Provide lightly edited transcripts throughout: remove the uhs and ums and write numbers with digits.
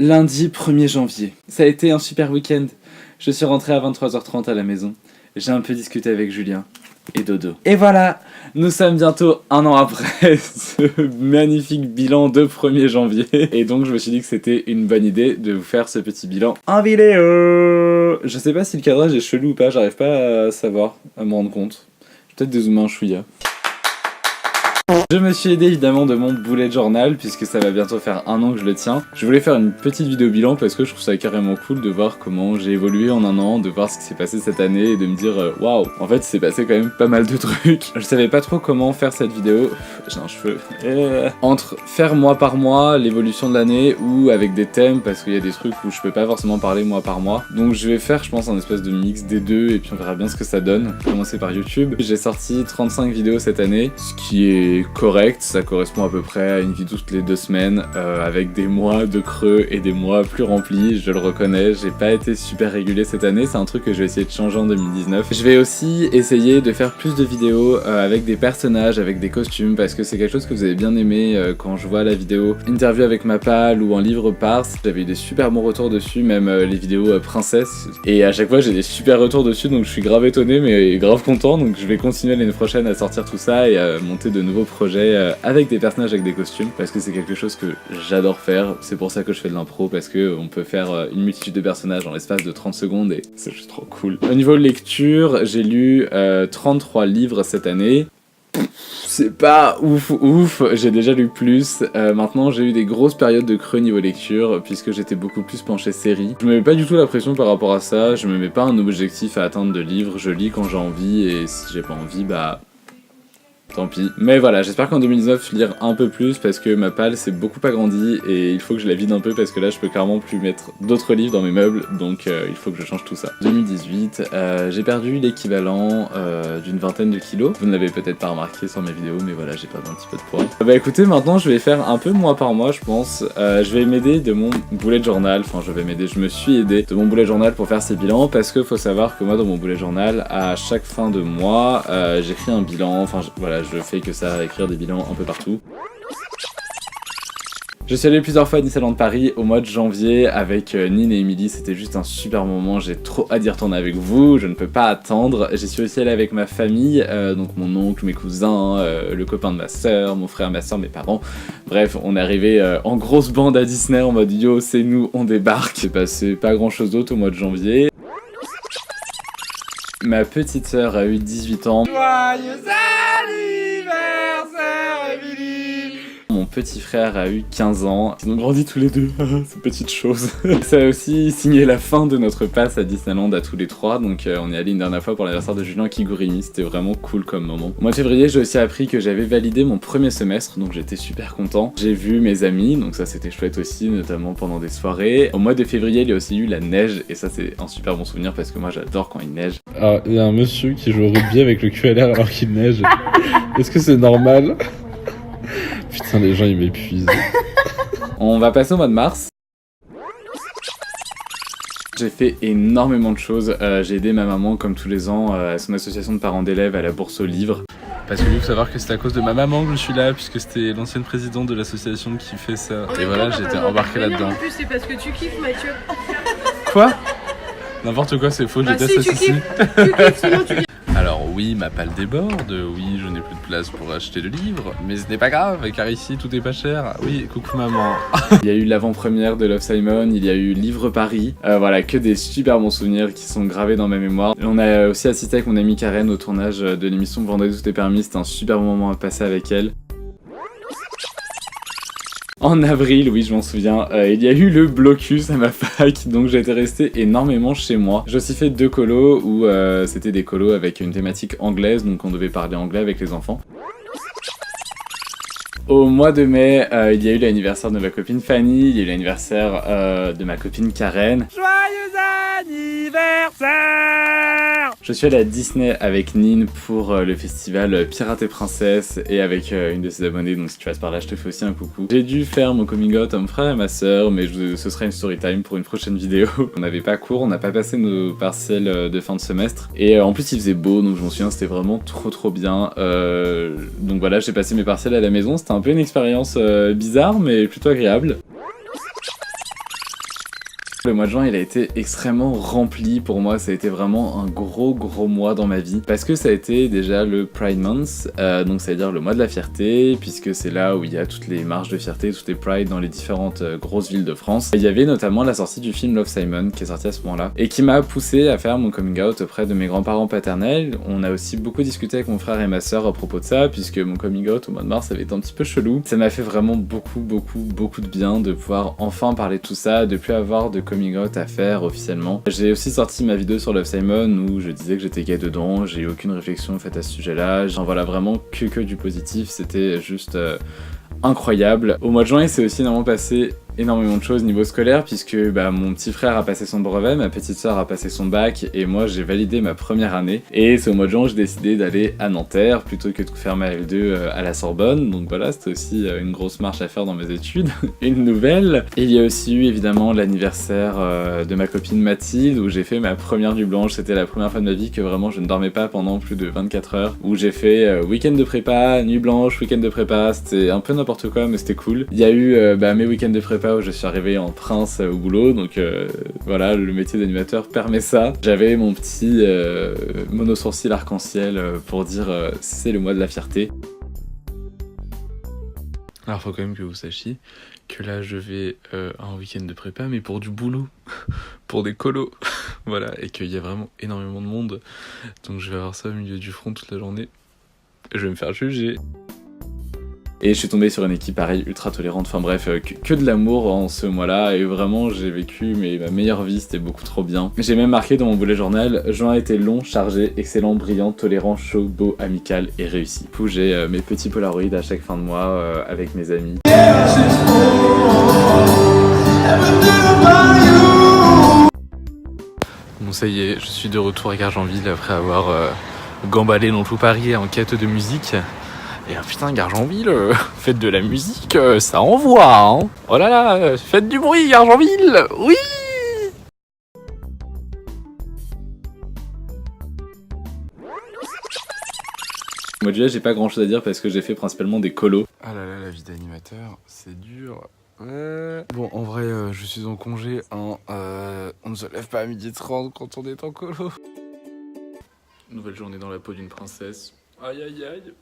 Lundi 1er janvier. Ça a été un super week-end. Je suis rentré à 23h30 à la maison. J'ai un peu discuté avec Julien et Dodo. Et voilà, nous sommes bientôt un an après ce magnifique bilan de 1er janvier. Et donc je me suis dit que c'était une bonne idée de vous faire ce petit bilan en vidéo. Je sais pas si le cadrage est chelou ou pas, j'arrive pas à savoir, à me rendre compte. Peut-être dézoomer un chouïa. Je me suis aidé évidemment de mon bullet journal puisque ça va bientôt faire un an que je le tiens. Je voulais faire une petite vidéo bilan parce que je trouve ça carrément cool de voir comment j'ai évolué en un an, de voir ce qui s'est passé cette année et de me dire waouh, en fait il s'est passé quand même pas mal de trucs. Je savais pas trop comment faire cette vidéo, j'ai un cheveu. Entre faire mois par mois l'évolution de l'année ou avec des thèmes parce qu'il y a des trucs où je peux pas forcément parler mois par mois. Donc je vais faire je pense un espèce de mix des deux et puis on verra bien ce que ça donne. Je vais commencer par YouTube. J'ai sorti 35 vidéos cette année, ce qui est correct, ça correspond à peu près à une vidéo toutes les 2 semaines avec des mois de creux et des mois plus remplis, je le reconnais, j'ai pas été super régulier cette année, c'est un truc que je vais essayer de changer en 2019. Je vais aussi essayer de faire plus de vidéos avec des personnages, avec des costumes, parce que c'est quelque chose que vous avez bien aimé quand je vois la vidéo interview avec Mapal ou un livre Parse, j'avais eu des super bons retours dessus, même les vidéos princesses, et à chaque fois j'ai des super retours dessus, donc je suis grave étonné mais grave content, donc je vais continuer l'année prochaine à sortir tout ça et à monter de nouveaux projets avec des personnages, avec des costumes, parce que c'est quelque chose que j'adore faire, c'est pour ça que je fais de l'impro, parce que on peut faire une multitude de personnages en l'espace de 30 secondes et c'est juste trop cool. Au niveau de lecture, j'ai lu 33 livres cette année. C'est pas ouf, j'ai déjà lu plus. Maintenant j'ai eu des grosses périodes de creux niveau lecture puisque j'étais beaucoup plus penché série. Je me mets pas du tout la pression par rapport à ça, je me mets pas un objectif à atteindre de livres, je lis quand j'ai envie et si j'ai pas envie bah tant pis. Mais voilà, j'espère qu'en 2019 lire un peu plus parce que ma palle s'est beaucoup agrandie et il faut que je la vide un peu parce que là je peux clairement plus mettre d'autres livres dans mes meubles, donc il faut que je change tout ça. 2018, j'ai perdu l'équivalent d'une vingtaine de kilos. Vous ne l'avez peut-être pas remarqué sur mes vidéos, mais voilà, j'ai perdu un petit peu de poids. Bah écoutez, maintenant je vais faire un peu mois par mois je pense. Je vais m'aider de mon bullet journal, enfin je me suis aidé de mon bullet journal pour faire ces bilans parce que faut savoir que moi dans mon bullet journal, à chaque fin de mois, j'écris un bilan, enfin voilà, je fais que ça, écrire des bilans un peu partout. Je suis allé plusieurs fois à Disneyland Paris au mois de janvier avec Nine et Emily, c'était juste un super moment, j'ai trop hâte d'y retourner avec vous, je ne peux pas attendre. J'y suis aussi allé avec ma famille, donc mon oncle, mes cousins, le copain de ma soeur, mon frère, ma soeur, mes parents. Bref, on est arrivé en grosse bande à Disney en mode yo, c'est nous, on débarque. C'est passé pas grand chose d'autre au mois de janvier. Ma petite sœur a eu 18 ans. Joyeux anniversaire, Emily! Mon petit frère a eu 15 ans. Ils ont grandi tous les deux, c'est petite chose. Ça a aussi signé la fin de notre passe à Disneyland à tous les trois, donc on est allé une dernière fois pour l'anniversaire de Julien Kigurumi, c'était vraiment cool comme moment. Au mois de février, j'ai aussi appris que j'avais validé mon premier semestre, donc j'étais super content. J'ai vu mes amis, donc ça c'était chouette aussi, notamment pendant des soirées. Au mois de février, il y a aussi eu la neige, et ça c'est un super bon souvenir parce que moi j'adore quand il neige. Ah, il y a un monsieur qui joue au rugby avec le QLR alors qu'il neige. Est-ce que c'est normal? Putain, les gens ils m'épuisent. On va passer au mois de mars. J'ai fait énormément de choses, j'ai aidé ma maman comme tous les ans à son association de parents d'élèves à la bourse aux livres. Parce que il faut savoir que c'est à cause de ma maman que je suis là, puisque c'était l'ancienne présidente de l'association qui fait ça. Et voilà, j'ai été embarqué là-dedans. En plus c'est parce que tu kiffes Mathieu. Quoi? N'importe quoi, c'est faux, je déteste si, ceci. Tu kiffes, sinon tu kiffes. Alors oui, ma palle déborde, oui, je n'ai plus de place pour acheter de livres, mais ce n'est pas grave, car ici tout est pas cher. Oui, coucou maman. Il y a eu l'avant-première de Love Simon, il y a eu Livre Paris, voilà, que des super bons souvenirs qui sont gravés dans ma mémoire. On a aussi assisté avec mon amie Karen au tournage de l'émission Vendredi tout est permis, c'était un super bon moment à passer avec elle. En avril, oui je m'en souviens, il y a eu le blocus à ma fac, donc j'ai été resté énormément chez moi. J'ai aussi fait 2 colos où c'était des colos avec une thématique anglaise, donc on devait parler anglais avec les enfants. Au mois de mai, il y a eu l'anniversaire de ma copine Fanny, il y a eu l'anniversaire de ma copine Karen. Joyeux anniversaire! Je suis allé à Disney avec Nine pour le festival Pirates et Princesses et avec une de ses abonnées, donc si tu passes par là, je te fais aussi un coucou. J'ai dû faire mon coming out à mon frère et ma soeur, mais ce sera une story time pour une prochaine vidéo. On n'avait pas cours, on n'a pas passé nos partiels de fin de semestre, et en plus il faisait beau, donc je m'en souviens, c'était vraiment trop bien. Donc voilà, j'ai passé mes partiels à la maison, c'était un peu une expérience bizarre, mais plutôt agréable. Le mois de juin il a été extrêmement rempli pour moi, ça a été vraiment un gros mois dans ma vie parce que ça a été déjà le Pride Month, donc c'est à dire le mois de la fierté puisque c'est là où il y a toutes les marches de fierté, toutes les Pride dans les différentes grosses villes de France. Il y avait notamment la sortie du film Love Simon qui est sorti à ce moment-là et qui m'a poussé à faire mon coming out auprès de mes grands-parents paternels. On a aussi beaucoup discuté avec mon frère et ma soeur à propos de ça puisque mon coming out au mois de mars avait été un petit peu chelou. Ça m'a fait vraiment beaucoup de bien de pouvoir enfin parler de tout ça, de plus avoir de coming out à faire officiellement. J'ai aussi sorti ma vidéo sur Love Simon où je disais que j'étais gay dedans, j'ai eu aucune réflexion faite à ce sujet-là, j'en voilà vraiment que du positif, c'était juste incroyable. Au mois de juin, il s'est aussi énormément passé énormément de choses niveau scolaire puisque mon petit frère a passé son brevet, ma petite soeur a passé son bac et moi j'ai validé ma première année et c'est au mois de juin où j'ai décidé d'aller à Nanterre plutôt que de faire ma L2 à la Sorbonne, donc voilà, c'était aussi une grosse marche à faire dans mes études, une nouvelle. Et il y a aussi eu évidemment l'anniversaire de ma copine Mathilde où j'ai fait ma première nuit blanche, c'était la première fois de ma vie que vraiment je ne dormais pas pendant plus de 24 heures, où j'ai fait week-end de prépa, nuit blanche, week-end de prépa, c'était un peu n'importe quoi mais c'était cool. Il y a eu mes week-ends de prépa où je suis arrivé en prince au boulot, donc voilà, le métier d'animateur permet ça. J'avais mon petit mono-sourcil arc-en-ciel pour dire c'est le mois de la fierté. Alors faut quand même que vous sachiez que là je vais un week-end de prépa mais pour du boulot, pour des colos, voilà, et qu'il y a vraiment énormément de monde, donc je vais avoir ça au milieu du front toute la journée, et je vais me faire juger. Et je suis tombé sur une équipe pareil ultra tolérante, enfin bref, que de l'amour en ce mois-là, et vraiment j'ai vécu ma meilleure vie, c'était beaucoup trop bien. J'ai même marqué dans mon bullet journal, juin a été long, chargé, excellent, brillant, tolérant, chaud, beau, amical et réussi. Du coup j'ai mes petits polaroids à chaque fin de mois avec mes amis. Bon ça y est, je suis de retour à Gargenville après avoir gambadé dans tout Paris en quête de musique. Et putain, Gargenville, faites de la musique, ça envoie, hein. Oh là là, faites du bruit, Gargenville, oui. Au mois de juillet, j'ai pas grand chose à dire parce que j'ai fait principalement des colos. Ah là là, la vie d'animateur, c'est dur. Ouais. Bon, en vrai, je suis en congé, hein. On ne se lève pas à 12h30 quand on est en colo. Nouvelle journée dans la peau d'une princesse. Aïe aïe aïe.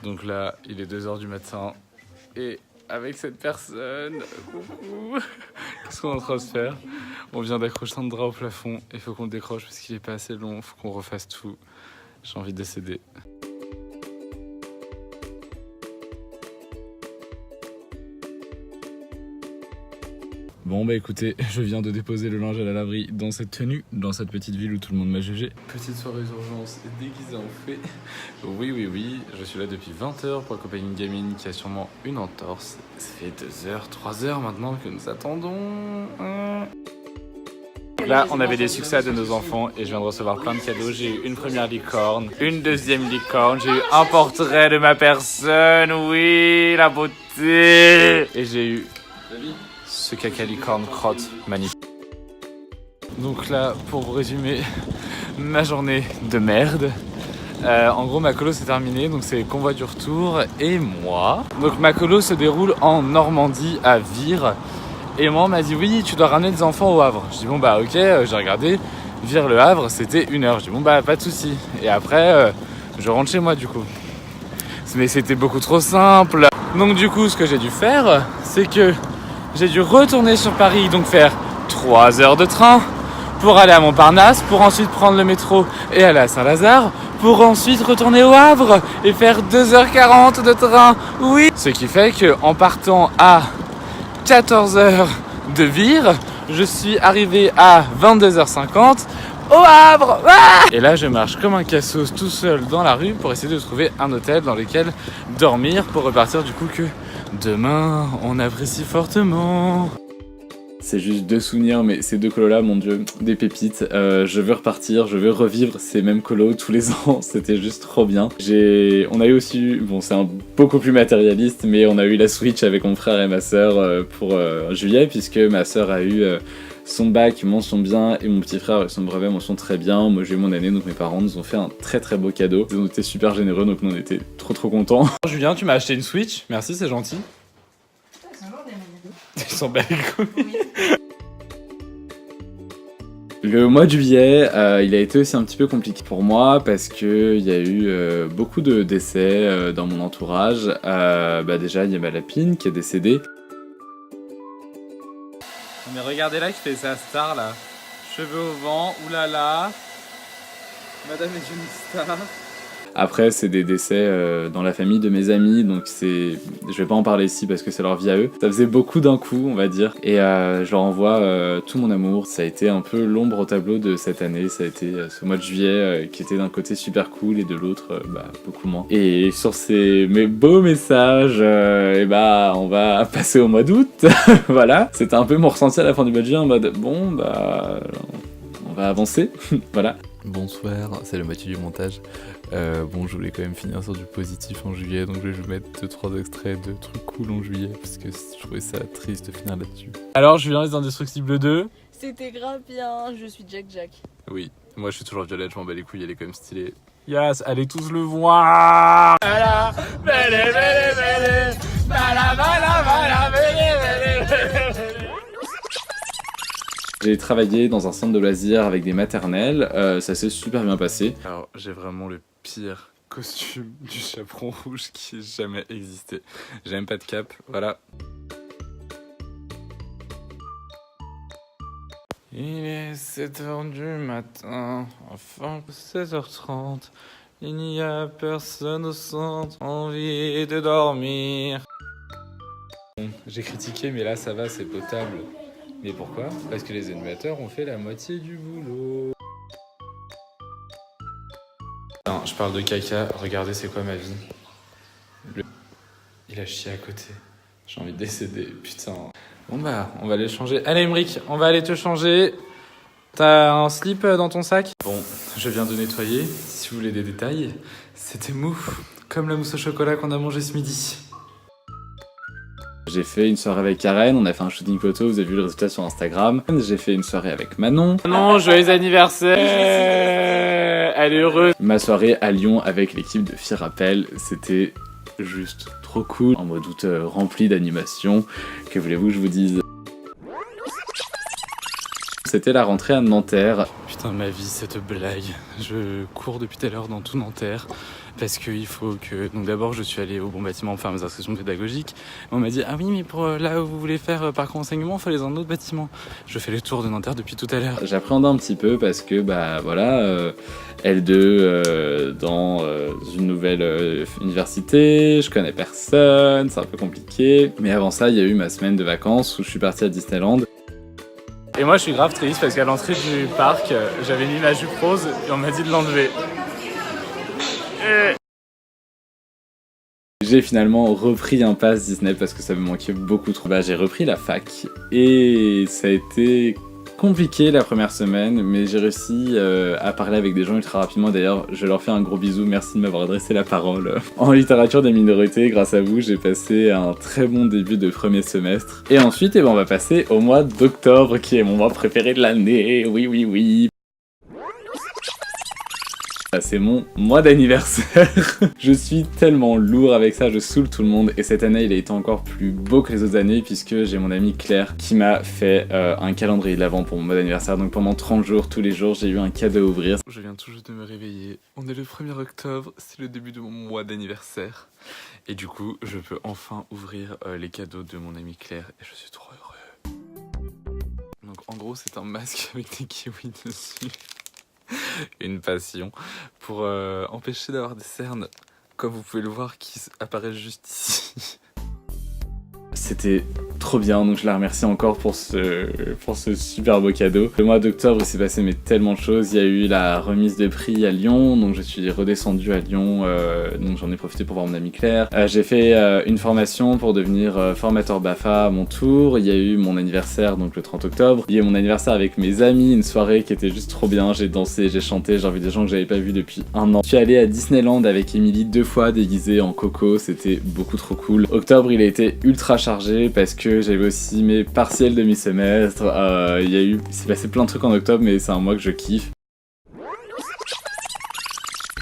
Donc là, il est 2h du matin et avec cette personne, coucou, qu'est-ce qu'on est en train de faire? On vient d'accrocher un drap au plafond et il faut qu'on le décroche parce qu'il est pas assez long, faut qu'on refasse tout. J'ai envie de décéder. Bon bah écoutez, je viens de déposer le linge à la laverie dans cette tenue, dans cette petite ville où tout le monde m'a jugé. Petite soirée d'urgence déguisée en fée. Oui, je suis là depuis 20h pour accompagner une gamine qui a sûrement une entorse. Ça fait 2h, 3h maintenant que nous attendons. Là, on avait des succès de nos enfants et je viens de recevoir plein de cadeaux. J'ai eu une première licorne, une deuxième licorne, j'ai eu un portrait de ma personne, oui, la beauté. Et j'ai eu ce caca licorne crotte magnifique. Donc là, pour vous résumer ma journée de merde, en gros ma colo c'est terminé, donc c'est convoi du retour et moi. Donc ma colo se déroule en Normandie à Vire et moi on m'a dit oui tu dois ramener des enfants au Havre. Je dis bon bah ok, j'ai regardé, Vire le Havre c'était 1h, je dis bon bah pas de souci. Et après je rentre chez moi du coup. Mais c'était beaucoup trop simple. Donc du coup ce que j'ai dû faire c'est que j'ai dû retourner sur Paris, donc faire 3 heures de train pour aller à Montparnasse, pour ensuite prendre le métro et aller à Saint-Lazare, pour ensuite retourner au Havre et faire 2h40 de train. Oui. Ce qui fait qu'en partant à 14h de Vire, je suis arrivé à 22h50 au Havre. Ah et là, je marche comme un cassos tout seul dans la rue pour essayer de trouver un hôtel dans lequel dormir pour repartir du coup que demain, on apprécie fortement. C'est juste 2 souvenirs, mais ces 2 colos là, mon dieu, des pépites. Je veux repartir, je veux revivre ces mêmes colos tous les ans, c'était juste trop bien. On a eu aussi, bon c'est beaucoup plus matérialiste, mais on a eu la Switch avec mon frère et ma soeur pour juillet, puisque ma soeur a eu son bac mention bien et mon petit frère a eu son brevet mention très bien. Moi j'ai eu mon année, donc mes parents nous ont fait un très beau cadeau. Ils ont été super généreux, donc nous on était trop contents. Julien, tu m'as acheté une Switch, merci, c'est gentil. C'est un jour des Ils sont bat les couilles. Le mois de juillet, il a été aussi un petit peu compliqué pour moi parce qu'il y a eu beaucoup de décès dans mon entourage. Déjà, il y a ma lapine qui est décédée. Mais regardez là qui fait sa star là. Cheveux au vent, oulala. Madame est une star. Après, c'est des décès dans la famille de mes amis, donc je vais pas en parler ici parce que c'est leur vie à eux. Ça faisait beaucoup d'un coup, on va dire, et je leur envoie tout mon amour. Ça a été un peu l'ombre au tableau de cette année, ça a été ce mois de juillet qui était d'un côté super cool et de l'autre, beaucoup moins. Et sur ces beaux messages, on va passer au mois d'août, voilà. C'était un peu mon ressenti à la fin du mois de juillet, en mode, on va avancer, voilà. Bonsoir, c'est le Mathieu du montage. Je voulais quand même finir sur du positif en juillet, donc je vais vous mettre 2-3 extraits de trucs cool en juillet, parce que je trouvais ça triste de finir là-dessus. Alors, Julien les Indestructibles 2. C'était grave bien, je suis Jack. Oui, moi je suis toujours Violette, je m'en bats les couilles, elle est quand même stylée. Yes, allez tous le voir. J'ai travaillé dans un centre de loisirs avec des maternelles, ça s'est super bien passé. Alors j'ai vraiment le pire costume du chaperon rouge qui ait jamais existé. J'ai même pas de cape, voilà. Il est 7h du matin, enfin 16h30. Il n'y a personne au centre, envie de dormir. J'ai critiqué, mais là ça va, c'est potable. Mais pourquoi ? Parce que les animateurs ont fait la moitié du boulot. Non, je parle de caca, regardez c'est quoi ma vie. Il a chié à côté. J'ai envie de décéder, putain. Bon on va aller changer. Allez Emric, on va aller te changer. T'as un slip dans ton sac ? Bon, je viens de nettoyer. Si vous voulez des détails, c'était mou, comme la mousse au chocolat qu'on a mangé ce midi. J'ai fait une soirée avec Karen, on a fait un shooting photo, vous avez vu le résultat sur Instagram. J'ai fait une soirée avec Manon. Manon, joyeux anniversaire. Elle est heureuse. Ma soirée à Lyon avec l'équipe de Firapel, c'était juste trop cool. En mode août rempli d'animation. Que voulez-vous que je vous dise ? C'était la rentrée à Nanterre. Putain, ma vie, cette blague. Je cours depuis tout à l'heure dans tout Nanterre. Parce qu'il faut que... Donc d'abord, je suis allé au bon bâtiment pour faire mes inscriptions pédagogiques. On m'a dit, ah oui, mais pour là où vous voulez faire parcours enseignement, il faut aller dans un autre bâtiment. Je fais le tour de Nanterre depuis tout à l'heure. J'appréhendais un petit peu parce que, L2 dans une nouvelle université, je connais personne, c'est un peu compliqué. Mais avant ça, il y a eu ma semaine de vacances où je suis parti à Disneyland. Et moi, je suis grave triste parce qu'à l'entrée du parc, j'avais mis ma jupe rose et on m'a dit de l'enlever. J'ai finalement repris un pass Disney parce que ça me manquait beaucoup trop. J'ai repris la fac et ça a été compliqué la première semaine, mais j'ai réussi à parler avec des gens ultra rapidement. D'ailleurs, je leur fais un gros bisou, merci de m'avoir adressé la parole. En littérature des minorités, grâce à vous, j'ai passé un très bon début de premier semestre. Et ensuite, on va passer au mois d'octobre, qui est mon mois préféré de l'année. Oui. C'est mon mois d'anniversaire. Je suis tellement lourd avec ça, je saoule tout le monde. Et cette année, il a été encore plus beau que les autres années puisque j'ai mon amie Claire qui m'a fait un calendrier de l'Avent pour mon mois d'anniversaire. Donc pendant 30 jours, tous les jours, j'ai eu un cadeau à ouvrir. Je viens tout juste de me réveiller. On est le 1er octobre, c'est le début de mon mois d'anniversaire. Et du coup, je peux enfin ouvrir les cadeaux de mon amie Claire et je suis trop heureux. Donc en gros, c'est un masque avec des kiwis dessus. Une passion pour empêcher d'avoir des cernes, comme vous pouvez le voir, qui apparaissent juste ici. C'était trop bien, donc je la remercie encore pour ce super beau cadeau. Le mois d'octobre, il s'est passé tellement de choses. Il y a eu la remise de prix à Lyon, donc je suis redescendu à Lyon, donc j'en ai profité pour voir mon amie Claire. J'ai fait une formation pour devenir formateur BAFA à mon tour. Il y a eu mon anniversaire, donc le 30 octobre. Il y a eu mon anniversaire avec mes amis, une soirée qui était juste trop bien. J'ai dansé, j'ai chanté, j'ai revu des gens que j'avais pas vus depuis un an. Je suis allé à Disneyland avec Émilie 2 fois déguisée en Coco, c'était beaucoup trop cool. Octobre, il a été ultra chargé parce que j'avais aussi mes partiels de mi-semestre. Il s'est passé plein de trucs en octobre, mais c'est un mois que je kiffe.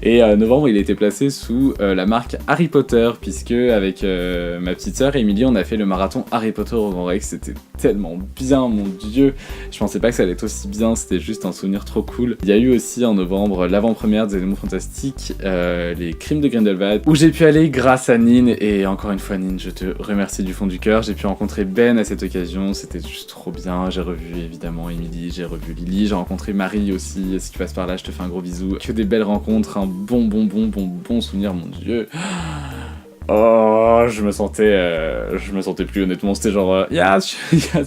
Et novembre, il était placé sous la marque Harry Potter, puisque avec ma petite sœur Émilie, on a fait le marathon Harry Potter au Grand Rex. C'était tellement bien, mon dieu. Je pensais pas que ça allait être aussi bien, c'était juste un souvenir trop cool. Il y a eu aussi en novembre l'avant-première des Éléments Fantastiques, les Crimes de Grindelwald, où j'ai pu aller grâce à Nin. Et encore une fois, Nin, je te remercie du fond du cœur. J'ai pu rencontrer Ben à cette occasion, c'était juste trop bien. J'ai revu évidemment Émilie, j'ai revu Lily, j'ai rencontré Marie aussi. Si tu passes par là, je te fais un gros bisou. Que des belles rencontres, un bon souvenir, mon dieu. Oh, je me sentais plus honnêtement, c'était genre yes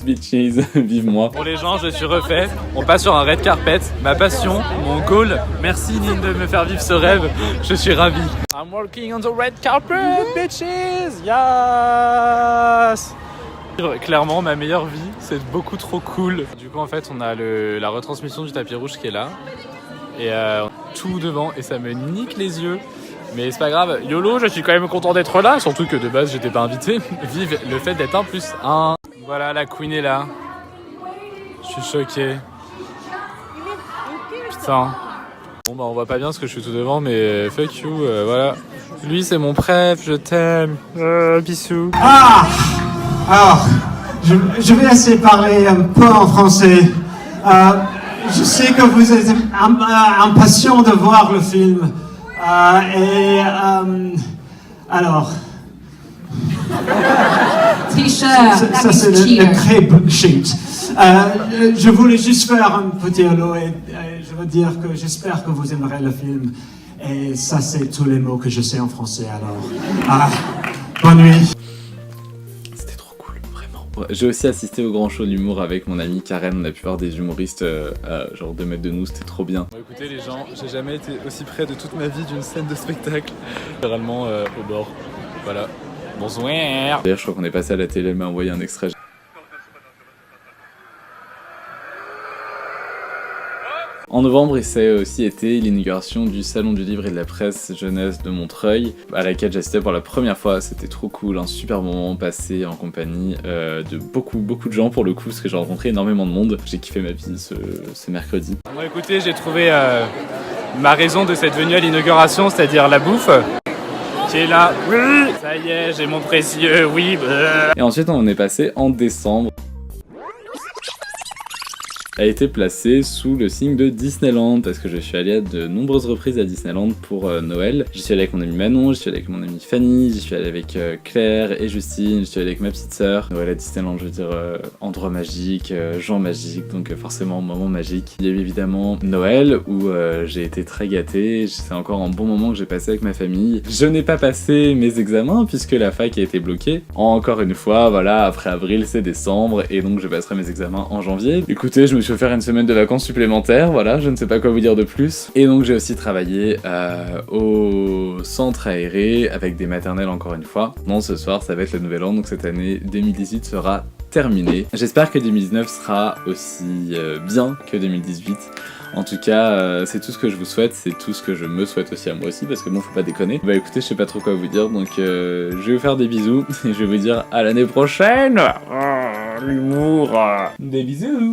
bitches, vive moi. Pour les gens, je suis refait. On passe sur un red carpet. Ma passion, mon goal. Merci Nin de me faire vivre ce rêve. Je suis ravi. I'm walking on the red carpet, bitches. Yes. Clairement, ma meilleure vie, c'est beaucoup trop cool. Du coup, en fait, on a la retransmission du tapis rouge qui est là. Et tout devant, et ça me nique les yeux. Mais c'est pas grave, YOLO, je suis quand même content d'être là, surtout que de base j'étais pas invité. Vive le fait d'être 1+1. Voilà, la Queen est là. Je suis choqué. Putain. Bon bah on voit pas bien parce que je suis tout devant, mais fuck you, voilà. Lui c'est mon préf, je t'aime. Bisous. Alors, je vais essayer de parler un peu en français. Je sais que vous êtes impatient de voir le film. Alors. T-shirt, Ça c'est le très bullshit. Je voulais juste faire un petit hello et je veux dire que j'espère que vous aimerez le film. Et ça c'est tous les mots que je sais en français alors. Bonne nuit. J'ai aussi assisté au grand show d'humour avec mon ami Karen, on a pu voir des humoristes à genre 2 mètres de nous, c'était trop bien. Bon, écoutez les gens, j'ai jamais été aussi près de toute ma vie d'une scène de spectacle. Littéralement au bord. Voilà. Bonsoir. D'ailleurs je crois qu'on est passé à la télé, elle m'a envoyé un extrait. En novembre, ça a aussi été l'inauguration du Salon du Livre et de la Presse Jeunesse de Montreuil, à laquelle j'assistais pour la première fois. C'était trop cool, un super moment passé en compagnie de beaucoup de gens pour le coup, parce que j'ai rencontré énormément de monde. J'ai kiffé ma vie ce mercredi. Bon écoutez, j'ai trouvé ma raison de cette venue à l'inauguration, c'est-à-dire la bouffe. Qui est là. Oui. Ça y est, j'ai mon précieux, oui. Et ensuite, on est passé en décembre. A été placé sous le signe de Disneyland parce que je suis allé à de nombreuses reprises à Disneyland pour Noël. J'y suis allé avec mon ami Manon, j'y suis allé avec mon amie Fanny, j'y suis allé avec Claire et Justine, j'y suis allé avec ma petite sœur. Noël à Disneyland, je veux dire endroit magique, gens magiques, donc forcément moment magique. Il y a eu évidemment Noël où j'ai été très gâté, c'est encore un bon moment que j'ai passé avec ma famille. Je n'ai pas passé mes examens puisque la fac a été bloquée. Encore une fois, voilà, après avril c'est décembre et donc je passerai mes examens en janvier. Écoutez, je me suis offert une semaine de vacances supplémentaires, voilà, je ne sais pas quoi vous dire de plus. Et donc j'ai aussi travaillé au centre aéré avec des maternelles encore une fois. Non, ce soir ça va être le nouvel an, donc cette année 2018 sera terminée. J'espère que 2019 sera aussi bien que 2018. En tout cas, c'est tout ce que je vous souhaite, c'est tout ce que je me souhaite aussi à moi aussi, parce que bon, faut pas déconner. Bah écoutez, je sais pas trop quoi vous dire, donc je vais vous faire des bisous, et je vais vous dire à l'année prochaine. L'humour. Des bisous.